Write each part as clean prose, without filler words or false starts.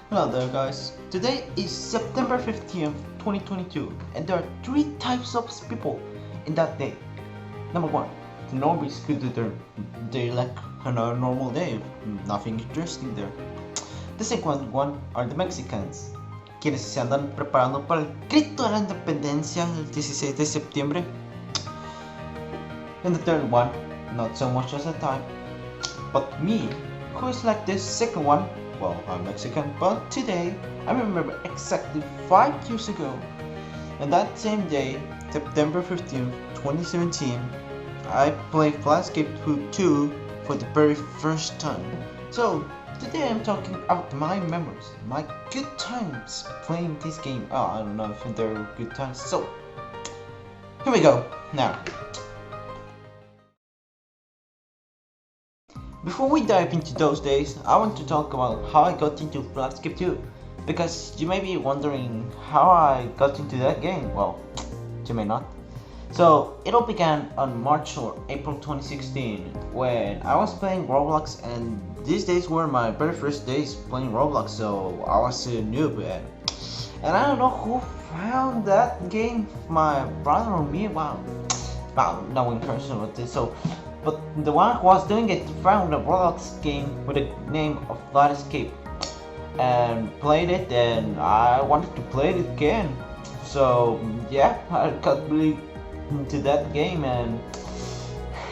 Hello there guys, today is September 15th, 2022 and there are three types of people in that day. Number one, the normies who do their day like another normal day, nothing interesting there. The second one are the Mexicans, quienes se andan preparando para el grito de la independencia el 16 de septiembre. And the third one, not so much as a type, but me, who is like the second one. Well, I'm Mexican, but today I remember exactly 5 years ago. And that same day, September 15th, 2017, I played Flashcape 2 for the very first time. So today I'm talking about my memories, my good times playing this game. Oh, I don't know if they're good times. So here we go. Now, before we dive into those days, I want to talk about how I got into Flashcape 2, because you may be wondering how I got into that game. Well, you may not. So, it all began on March or April 2016 when I was playing Roblox, and these days were my very first days playing Roblox, so I was a noob. And I don't know who found that game, my brother or me. Wow, no one cares about this. But the one who was doing it found a Roblox game with the name of Flight Escape and played it, and I wanted to play it again. So yeah, I got really into that game, and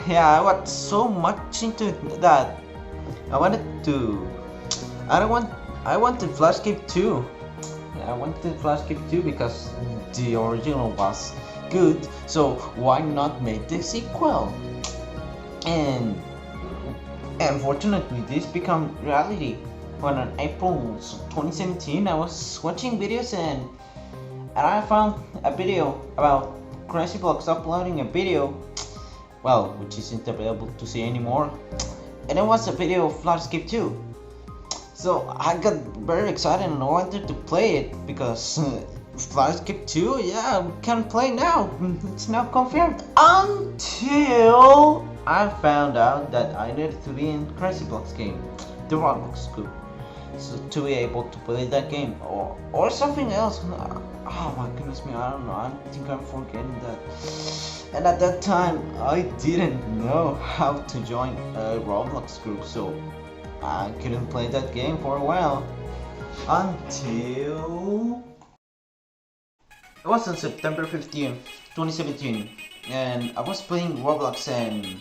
yeah, I got so much into it that I wanted to. I wanted Flashcape 2. I wanted Flashcape 2 because the original was good. So why not make the sequel? And unfortunately this became reality when on April 2017 I was watching videos, and I found a video about Crazy Blocks uploading a video, well, which isn't available to see anymore, and it was a video of Flashcape 2. So I got very excited and I wanted to play it because Flashcape 2, yeah, we can play now. It's now confirmed. Until I found out that I needed to be in Crazy Blocks game, the Roblox group, so to be able to play that game or something else. Oh my goodness me, I don't know. I think I'm forgetting that. And at that time, I didn't know how to join a Roblox group, so I couldn't play that game for a while until it was on September 15th, 2017, and I was playing Roblox and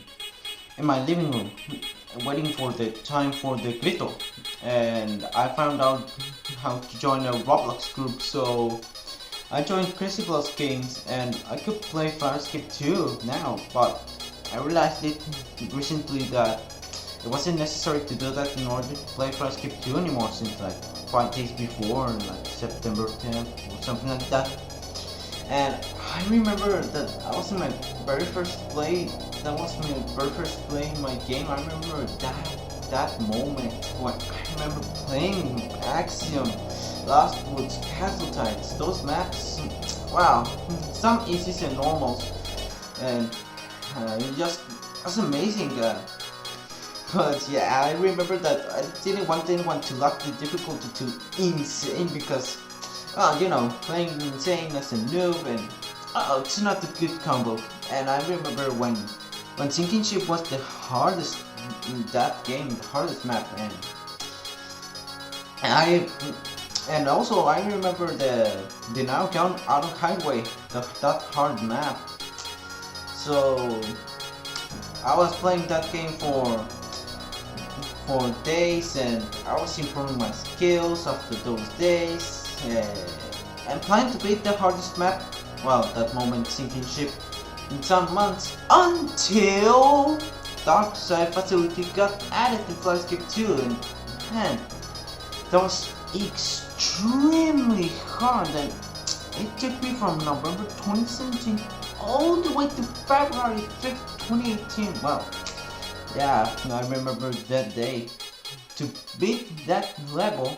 in my living room, waiting for the time for the grito, and I found out how to join a Roblox group, so I joined Crazy Blocks Games and I could play Farscape 2 now, but I realized it recently that it wasn't necessary to do that in order to play Farscape 2 anymore, since like 5 days before, like September 10th or something like that. And I remember that I was in my very first play. That was my very first play in my game. I remember that moment when I remember playing Axiom, Lost Woods, Castle Tides. Those maps, wow, some easies and normals, and it just was amazing. But yeah, I remember that I didn't want anyone to lock the difficulty to insane because, you know, playing insane as a noob, and it's not a good combo. And I remember when Sinking Ship was the hardest in that game, the hardest map, and also I remember the now count out of highway, that hard map. So I was playing that game for days, and I was improving my skills after those days, and planning to beat the hardest map, well, that moment Sinking Ship, in some months, until Dark Side Facility got added to Flashcape 2, and man, that was extremely hard, and it took me from November 2017 all the way to February 5th, 2018. Well, yeah, I remember that day. To beat that level,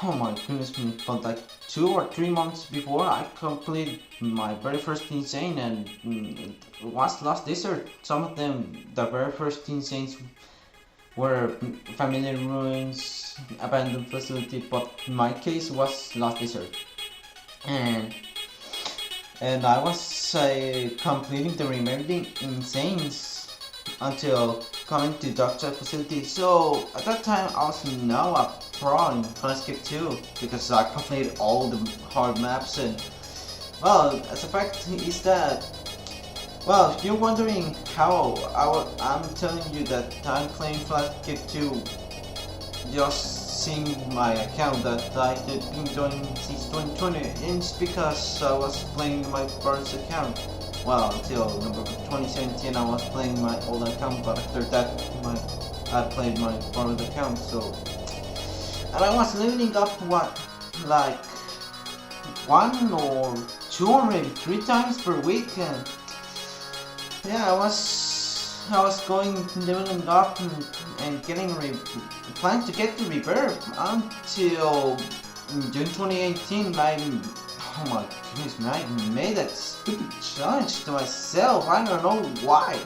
oh my goodness me, but like 2 or 3 months before I completed my very first Insane, and it was Lost Desert. Some of them, the very first Insanes were familiar ruins, abandoned facility, but my case was Lost Desert. And I was completing the remaining Insanes until coming to Darkside facility. So at that time I was now a pro in Planescape 2 because I completed all the hard maps. And well, as a fact is that, well, if you're wondering how I'm telling you that I'm playing Planescape 2, just seeing my account that I've been doing since 2020, it's because I was playing my first account. Well, until November 2017 I was playing my old account, but after that I played my current account. So, and I was leveling up what, like 1 or 2 or maybe 3 times per week. And yeah, I was going leveling up and getting planning to get the Rebirth until June 2018. Oh my goodness, man, I made that stupid challenge to myself. I don't know why.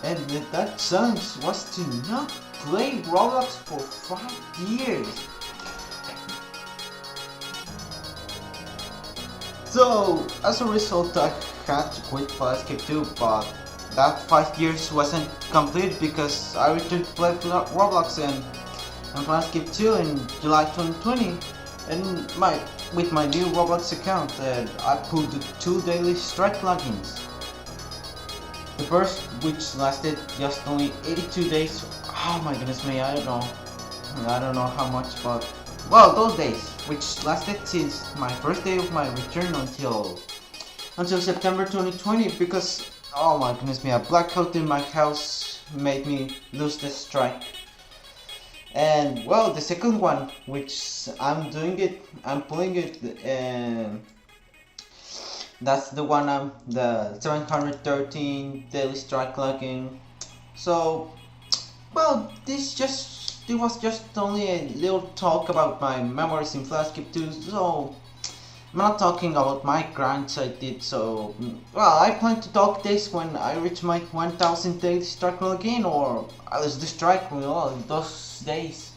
And that challenge was to not play Roblox for 5 years. So as a result, I had to quit Planescape 2, but that 5 years wasn't complete because I returned to play Roblox and Planescape 2 in July 2020, and with my new Roblox account, I pulled the 2 daily strike plugins. The first, which lasted just only 82 days. Oh my goodness me, I don't know how much, but well, those days, which lasted since my first day of my return until September 2020, because oh my goodness me, a blackout in my house made me lose the strike. And well, the second one, which I'm pulling it, and that's the one the 713 daily strike login. So, well, it was just only a little talk about my memories in Planescape 2, so I'm not talking about my grinds I did. So, well, I plan to talk this when I reach my 1000 daily strike login, or at least the strike wheel in those days.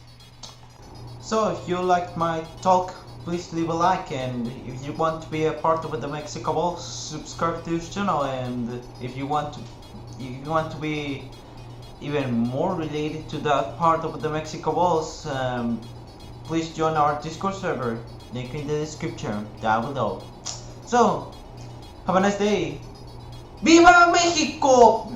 So if you liked my talk, please leave a like, and if you want to be a part of the Mexico Ball, subscribe to this channel. And if you want to be even more related to that part of the Mexico Balls, please join our Discord server, link in the description down below. So, have a nice day. ¡Viva México!